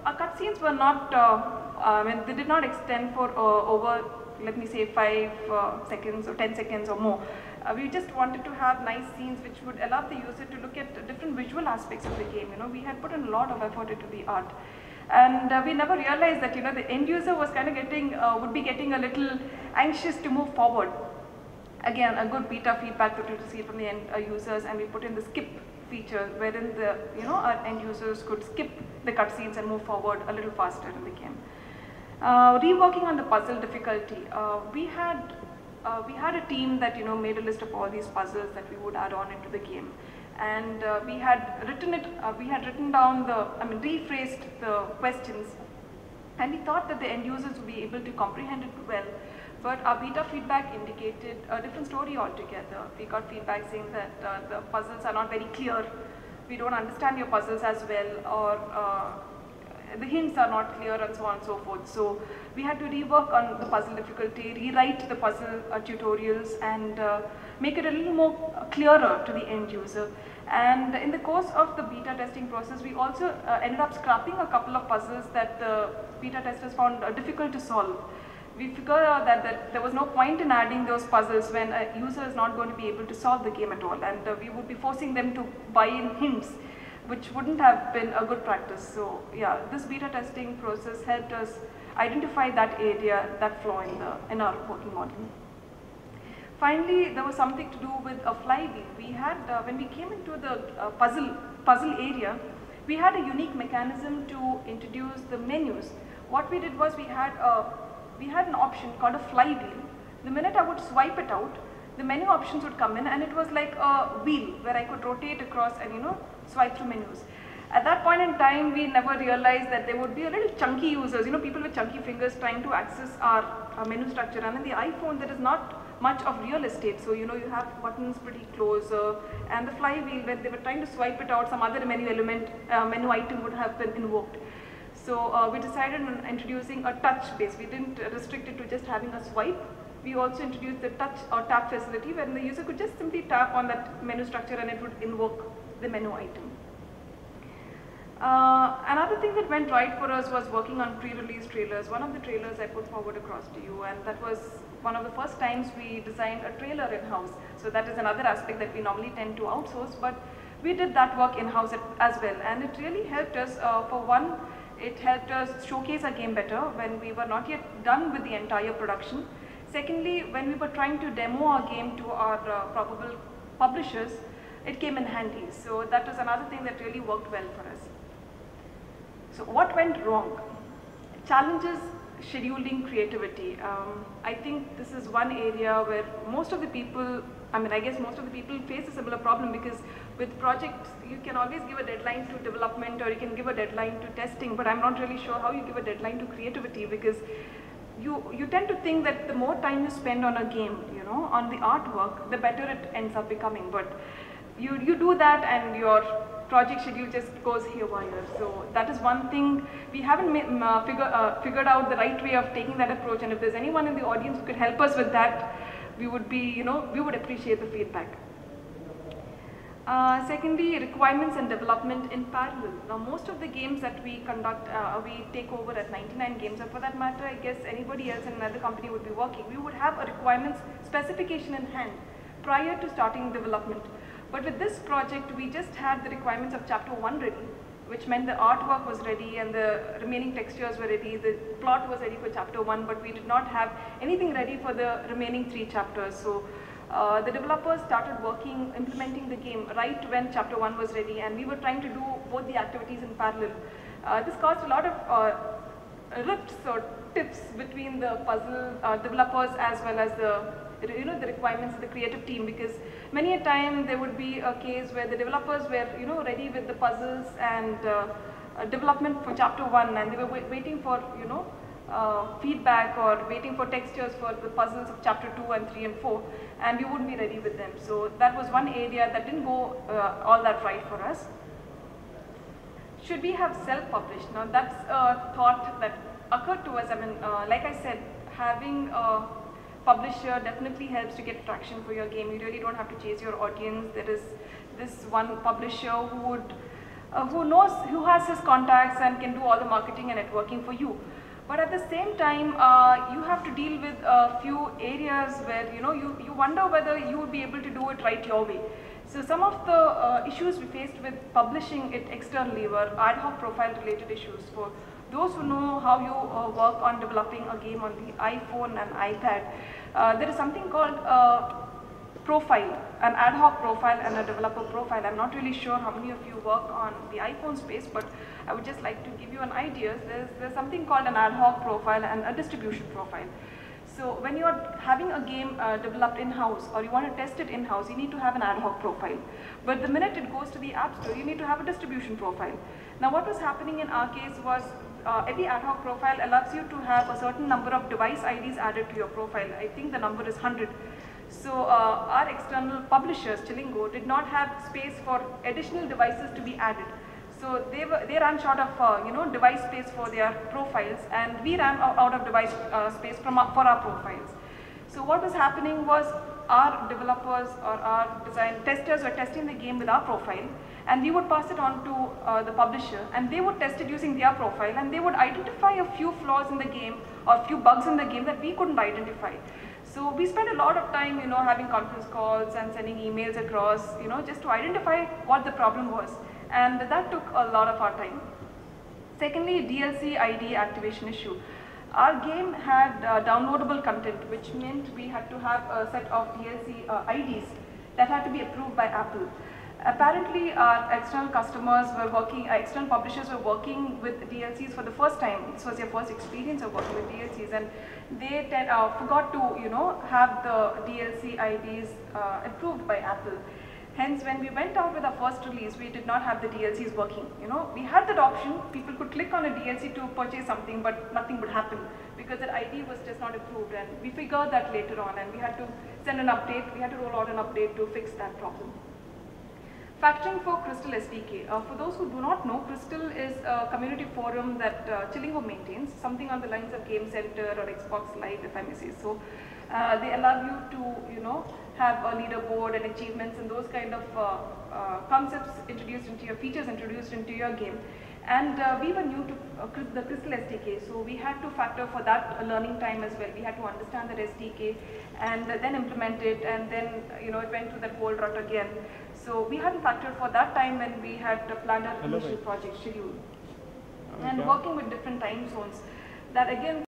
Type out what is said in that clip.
our cutscenes were not, I mean, they did not extend for over, let me say, 5 seconds or 10 seconds or more. We just wanted to have nice scenes which would allow the user to look at different visual aspects of the game. You know, we had put in a lot of effort into the art. And we never realized that, you know, the end user was kind of getting, would be getting a little anxious to move forward. Again, a good beta feedback that we received from the end users, and we put in the skip feature wherein the, you know, our end users could skip the cutscenes and move forward a little faster in the game. Reworking on the puzzle difficulty, we had a team that, you know, made a list of all these puzzles that we would add on into the game, and we had written down the, I mean, rephrased the questions, and we thought that the end users would be able to comprehend it well. But our beta feedback indicated a different story altogether. We got feedback saying that the puzzles are not very clear, we don't understand your puzzles as well, or the hints are not clear, and so on and so forth. So we had to rework on the puzzle difficulty, rewrite the puzzle tutorials, and make it a little more clearer to the end user. And in the course of the beta testing process, we also ended up scrapping a couple of puzzles that the beta testers found difficult to solve. We figured out that there was no point in adding those puzzles when a user is not going to be able to solve the game at all, and we would be forcing them to buy in hints, which wouldn't have been a good practice. So yeah, this beta testing process helped us identify that area, that flaw in our working model. Finally, there was something to do with a flywheel. We had, when we came into the puzzle area, we had a unique mechanism to introduce the menus. What we did was we had an option called a flywheel. The minute I would swipe it out, the menu options would come in, and it was like a wheel where I could rotate across and, you know, swipe through menus. At that point in time, we never realized that there would be a little chunky users, you know, people with chunky fingers trying to access our menu structure. And in the iPhone, there is not much of real estate, so, you know, you have buttons pretty close, and the flywheel, when they were trying to swipe it out, some other menu element, menu item would have been invoked. So we decided on introducing a touch base. We didn't restrict it to just having a swipe. We also introduced the touch or tap facility, where the user could just simply tap on that menu structure and it would invoke the menu item. Another thing that went right for us was working on pre-release trailers. One of the trailers I put forward across to you, and that was one of the first times we designed a trailer in-house. So that is another aspect that we normally tend to outsource, but we did that work in-house as well, and it really helped us. For one, it helped us showcase our game better when we were not yet done with the entire production. Secondly, when we were trying to demo our game to our probable publishers, it came in handy. So that was another thing that really worked well for us. So what went wrong? Challenges, scheduling, creativity. I think this is one area where most of the people, I mean, I guess most of the people face a similar problem, because with projects, you can always give a deadline to development, or you can give a deadline to testing, but I'm not really sure how you give a deadline to creativity, because you tend to think that the more time you spend on a game, you know, on the artwork, the better it ends up becoming. But you do that and your project schedule just goes haywire. So that is one thing we haven't figured out the right way of taking that approach. And if there's anyone in the audience who could help us with that, we would be, you know, we would appreciate the feedback. Secondly, requirements and development in parallel. Now, most of the games that we conduct, we take over at 99 Games, or for that matter, I guess anybody else in another company would be working. We would have a requirements specification in hand prior to starting development. But with this project, we just had the requirements of chapter 1 ready, which meant the artwork was ready and the remaining textures were ready, the plot was ready for chapter 1, but we did not have anything ready for the remaining 3 chapters. So the developers started working, implementing the game right when chapter 1 was ready, and we were trying to do both the activities in parallel. This caused a lot of rifts or tiffs between the puzzle developers as well as the requirements of the creative team, because many a time there would be a case where the developers were ready with the puzzles and development for chapter 1, and they were waiting for feedback or waiting for textures for the puzzles of chapter 2 and 3 and 4, and we wouldn't be ready with them. So that was one area that didn't go all that right for us. Should we have self-published? Now that's a thought that occurred to us. I mean, like I said, having a publisher definitely helps to get traction for your game. You really don't have to chase your audience. There is this one publisher who would who has his contacts and can do all the marketing and networking for you. But at the same time, you have to deal with a few areas where you wonder whether you would be able to do it right your way. So some of the issues we faced with publishing it externally were ad hoc profile related issues. For those who know how you work on developing a game on the iPhone and iPad, there is something called profile, an ad hoc profile and a developer profile. I'm not really sure how many of you work on the iPhone space, but I would just like to give you an idea. There's something called an ad hoc profile and a distribution profile. So when you are having a game developed in-house or you want to test it in-house, you need to have an ad hoc profile. But the minute it goes to the App Store, you need to have a distribution profile. Now what was happening in our case was every ad hoc profile allows you to have a certain number of device IDs added to your profile. I think the number is 100. So our external publishers, Chilingo, did not have space for additional devices to be added. So they ran short of device space for their profiles, and we ran out of device space for our profiles. So what was happening was our developers or our design testers were testing the game with our profile, and we would pass it on to the publisher, and they would test it using their profile, and they would identify a few flaws in the game or a few bugs in the game that we couldn't identify. So we spent a lot of time, having conference calls and sending emails across, just to identify what the problem was. And that took a lot of our time. Secondly, DLC ID activation issue. Our game had downloadable content, which meant we had to have a set of DLC IDs that had to be approved by Apple. Apparently, our external customers were working, external publishers were working with DLCs for the first time. This was their first experience of working with DLCs, and they forgot to, have the DLC IDs approved by Apple. Hence, when we went out with our first release, we did not have the DLCs working. We had that option. People could click on a DLC to purchase something, but nothing would happen because that ID was just not approved. And we figured that later on, and we had to send an update. We had to roll out an update to fix that problem. Factoring for Crystal SDK. For those who do not know, Crystal is a community forum that Chilingo maintains, something on the lines of Game Center or Xbox Live, if I may say so. They allow you to, have a leaderboard and achievements and those kind of concepts introduced into your features introduced into your game. And we were new to the Crystal SDK, so we had to factor for that learning time as well. We had to understand that SDK and then implement it, and then it went through that whole route again. So we hadn't factored for that time when we had planned our initial project schedule. And working with different time zones, that again